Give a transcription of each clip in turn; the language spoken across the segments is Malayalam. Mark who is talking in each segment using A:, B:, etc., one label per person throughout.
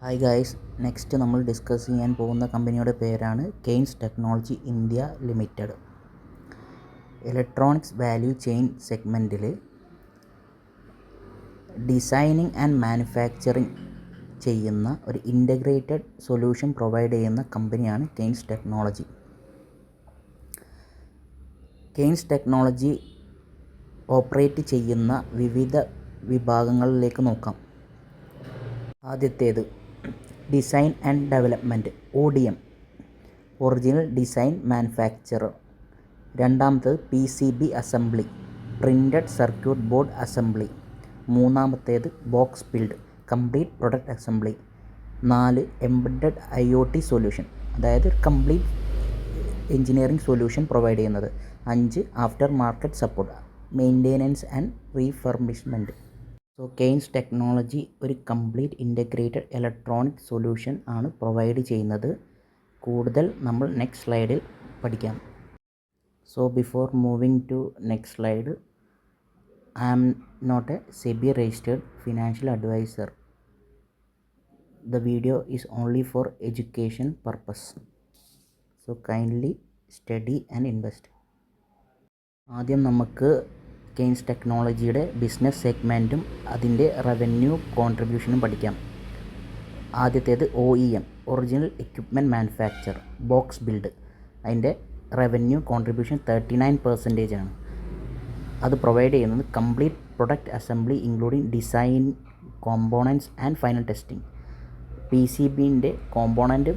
A: ഹായ് ഗായ്സ്, നെക്സ്റ്റ് നമ്മൾ ഡിസ്കസ് ചെയ്യാൻ പോകുന്ന കമ്പനിയുടെ പേരാണ് Kaynes Technology India Limited. Electronics value chain സെഗ്മെൻറ്റിൽ ഡിസൈനിങ് ആൻഡ് മാനുഫാക്ചറിങ് ചെയ്യുന്ന ഒരു ഇൻ്റഗ്രേറ്റഡ് സൊല്യൂഷൻ പ്രൊവൈഡ് ചെയ്യുന്ന കമ്പനിയാണ് Kaynes Technology. Kaynes Technology operate ചെയ്യുന്ന വിവിധ വിഭാഗങ്ങളിലേക്ക് നോക്കാം. ആദ്യത്തേത് design and development ODM, original design manufacturer. രണ്ടാമത്തേത് PCB assembly, printed circuit board assembly. മൂന്നാമത്തേത് box build, complete product assembly. 4 embedded IoT solution, അതായത് കംപ്ലീറ്റ് എഞ്ചിനീയറിംഗ് സൊല്യൂഷൻ പ്രൊവൈഡ് ചെയ്യുന്നത്. 5 after market support, maintenance and refurbishment. So Kaynes Technology ഒരു കംപ്ലീറ്റ് ഇൻ്റഗ്രേറ്റഡ് ഇലക്ട്രോണിക് സൊല്യൂഷൻ ആണ് പ്രൊവൈഡ് ചെയ്യുന്നത്. കൂടുതൽ നമ്മൾ നെക്സ്റ്റ് സ്ലൈഡിൽ പഠിക്കാം. So before moving to next slide, I am not a SEBI registered financial advisor. The video is only for education purpose. So kindly study and invest. ആദ്യം നമുക്ക് കെയ്ൻസ് ടെക്നോളജിയുടെ ബിസിനസ് സെഗ്മെൻറ്റും അതിൻ്റെ റവന്യൂ കോൺട്രിബ്യൂഷനും പഠിക്കാം. ആദ്യത്തേത് OEM, original equipment manufacture. Box build, അതിൻ്റെ റവന്യൂ കോൺട്രിബ്യൂഷൻ 39% ആണ്. അത് പ്രൊവൈഡ് ചെയ്യുന്നത് complete product assembly including design, components and final testing. PCBൻ്റെ കോമ്പോണൻറ്റ്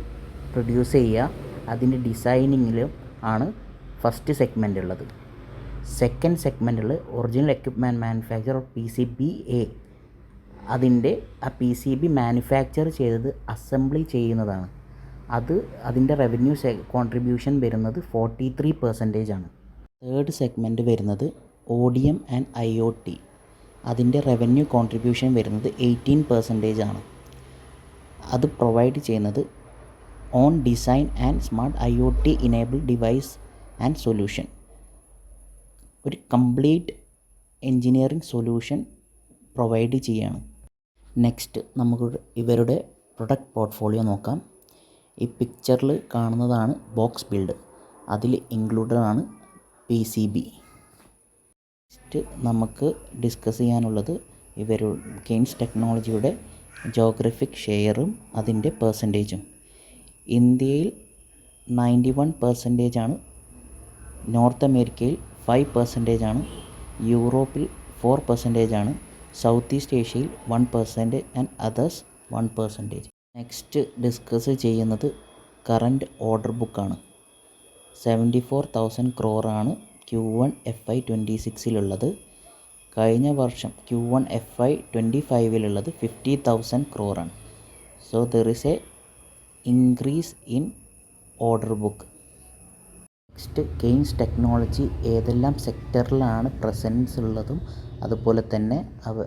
A: പ്രൊഡ്യൂസ് ചെയ്യുക, അതിൻ്റെ ഡിസൈനിങ്ങിലും ആണ് ഫസ്റ്റ് സെഗ്മെൻ്റ് ഉള്ളത്. സെക്കൻഡ് സെഗ്മെൻറ്റിൽ ഒറിജിനൽ എക്യുപ്മെൻറ്റ് മാനുഫാക്ചർ PCBA, അതിൻ്റെ ആ PCB മാനുഫാക്ചർ ചെയ്തത് അസംബ്ലി ചെയ്യുന്നതാണ്. അതിൻ്റെ റവന്യൂ കോൺട്രിബ്യൂഷൻ വരുന്നത് 43% ആണ്. തേർഡ് സെഗ്മെൻറ്റ് വരുന്നത് ODM ആൻഡ് IoT, അതിൻ്റെ റവന്യൂ കോൺട്രിബ്യൂഷൻ വരുന്നത് 18% ആണ്. അത് പ്രൊവൈഡ് ചെയ്യുന്നത് on design and smart IoT enable device and solution. ഒരു കംപ്ലീറ്റ് എൻജിനീയറിംഗ് സൊല്യൂഷൻ പ്രൊവൈഡ് ചെയ്യുകയാണ്. നെക്സ്റ്റ് നമുക്ക് ഇവരുടെ പ്രൊഡക്റ്റ് പോർട്ട്ഫോളിയോ നോക്കാം. ഈ പിക്ചറിൽ കാണുന്നതാണ് ബോക്സ് ബിൽഡ്, അതിൽ ഇൻക്ലൂഡഡ് ആണ് PCB. നെക്സ്റ്റ് നമുക്ക് ഡിസ്കസ് ചെയ്യാനുള്ളത് കെയ്ൻസ് ടെക്നോളജിയുടെ ജോഗ്രഫിക് ഷെയറും അതിൻ്റെ പെർസെൻറ്റേജും. ഇന്ത്യയിൽ 91% ആണ്, നോർത്ത് അമേരിക്കയിൽ 5% ആണ്, യൂറോപ്പിൽ 4% ആണ്, സൗത്ത് ഈസ്റ്റ് ഏഷ്യയിൽ 1% ആൻഡ് അതേഴ്സ് 1%. നെക്സ്റ്റ് ഡിസ്കസ് ചെയ്യുന്നത് കറൻറ്റ് ഓർഡർ ബുക്കാണ്. 74,000 crore ആണ് Q1 FY26 കഴിഞ്ഞ വർഷം Q1 FY25 50,000 crore ആണ്. So there is a increase in order book. Next Kaynes technology ഏതെല്ലാം സെക്ടറിലാണ് പ്രസൻസ് ഉള്ളതും അതുപോലെ തന്നെ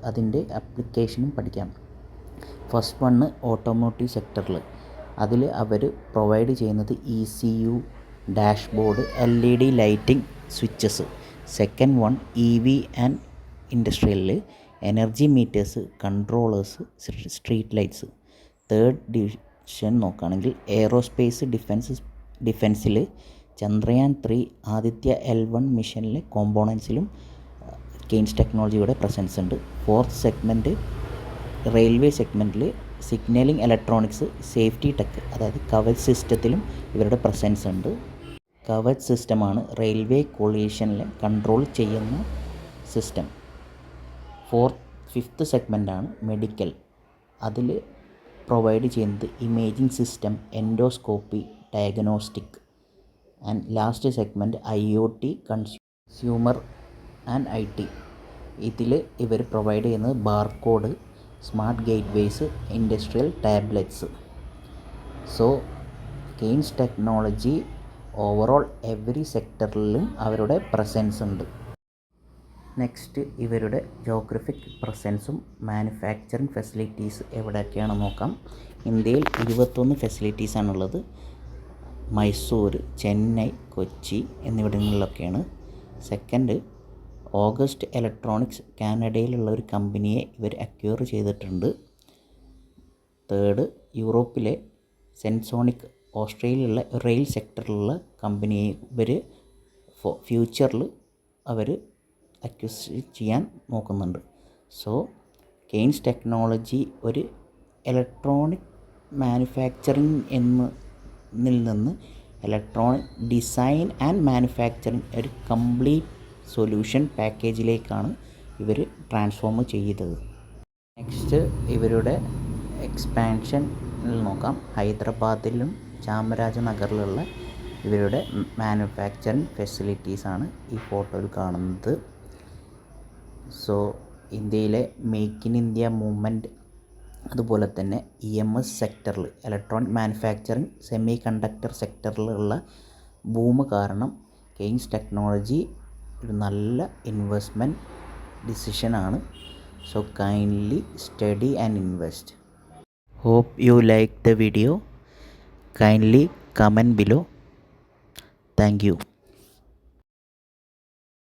A: അതിൻ്റെ ആപ്ലിക്കേഷനും പഠിക്കാം. ഫസ്റ്റ് വണ്ണ് ഓട്ടോമോട്ടീവ് സെക്ടറിൽ, അതിൽ അവർ പ്രൊവൈഡ് ചെയ്യുന്നത് ECU, dashboard, LED lighting switches. Second one EV and ഇൻഡസ്ട്രിയലിൽ energy meters, controllers, street lights. Third division നോക്കുകയാണെങ്കിൽ എയ്റോസ്പേസ് ഡിഫെൻസിൽ ചന്ദ്രയാൻ 3, ആദിത്യ L1 മിഷനിലെ കോമ്പോണൻസിലും കെയ്ൻസ് ടെക്നോളജിയുടെ പ്രസൻസ് ഉണ്ട്. ഫോർത്ത് സെഗ്മെൻറ്റ് റെയിൽവേ സെഗ്മെൻറ്റിൽ സിഗ്നലിംഗ് ഇലക്ട്രോണിക്സ്, സേഫ്റ്റി ടെക്, അതായത് കവച് സിസ്റ്റത്തിലും ഇവരുടെ പ്രസൻസ് ഉണ്ട്. കവച് സിസ്റ്റമാണ് റെയിൽവേ കൊളീഷനിലെ കൺട്രോൾ ചെയ്യുന്ന സിസ്റ്റം. ഫിഫ്ത്ത് സെഗ്മെൻറ്റാണ് മെഡിക്കൽ, അതിൽ പ്രൊവൈഡ് ചെയ്യുന്നത് imaging system, endoscopy, diagnostic. And last segment IoT, consumer and IT. ഇതിൽ ഇവർ പ്രൊവൈഡ് ചെയ്യുന്നത് barcode, smart gateways, industrial tablets. So Kaynes Technology overall every സെക്ടറിലും അവരുടെ പ്രസൻസ് ഉണ്ട്. നെക്സ്റ്റ് ഇവരുടെ ജോഗ്രഫിക് പ്രസൻസും മാനുഫാക്ചറിങ് ഫെസിലിറ്റീസ് എവിടെയൊക്കെയാണെന്ന് നോക്കാം. ഇന്ത്യയിൽ 21 ഫെസിലിറ്റീസാണുള്ളത്. മൈസൂർ, ചെന്നൈ, കൊച്ചി എന്നിവിടങ്ങളിലൊക്കെയാണ്. സെക്കൻഡ് ഓഗസ്റ്റ് ഇലക്ട്രോണിക്സ്, കാനഡയിലുള്ള ഒരു കമ്പനിയെ ഇവർ അക്വയർ ചെയ്തിട്ടുണ്ട്. തേർഡ്, യൂറോപ്പിലെ സെൻസോണിക് ഓസ്ട്രേലിയയിലുള്ള റെയിൽ സെക്ടറിലുള്ള കമ്പനിയെ ഇവർ ഫ്യൂച്ചറിൽ അവർ അക്വിസിഷൻ ചെയ്യാൻ നോക്കുന്നുണ്ട്. സോ കെയ്ൻസ് ടെക്നോളജി ഒരു ഇലക്ട്രോണിക് മാനുഫാക്ചറിങ് എന്നതിൽ നിന്ന് ഇലക്ട്രോണിക് ഡിസൈൻ ആൻഡ് മാനുഫാക്ചറിങ് ഒരു കംപ്ലീറ്റ് സൊല്യൂഷൻ പാക്കേജിലേക്കാണ് ഇവർ ട്രാൻസ്ഫോം ചെയ്തത്. നെക്സ്റ്റ് ഇവരുടെ എക്സ്പാൻഷനിൽ നോക്കാം. ഹൈദരാബാദിലും ചാമരാജനഗറിലുള്ള ഇവരുടെ മാനുഫാക്ചറിങ് ഫെസിലിറ്റീസാണ് ഈ ഫോട്ടോയിൽ കാണുന്നത്. സോ ഇന്ത്യയിലെ മേക്ക് ഇൻ ഇന്ത്യ മൂവ്മെൻറ്റ്, അതുപോലെ തന്നെ EMS സെക്ടറിൽ ഇലക്ട്രോണിക് മാനുഫാക്ചറിങ്, സെമി കണ്ടക്ടർ സെക്ടറിലുള്ള ബൂം കാരണം കെയ്ൻസ് ടെക്നോളജി ഒരു നല്ല ഇൻവെസ്റ്റ്മെൻറ്റ് ഡിസിഷനാണ്. So kindly study and invest. Hope you like the video. Kindly comment below. Thank you.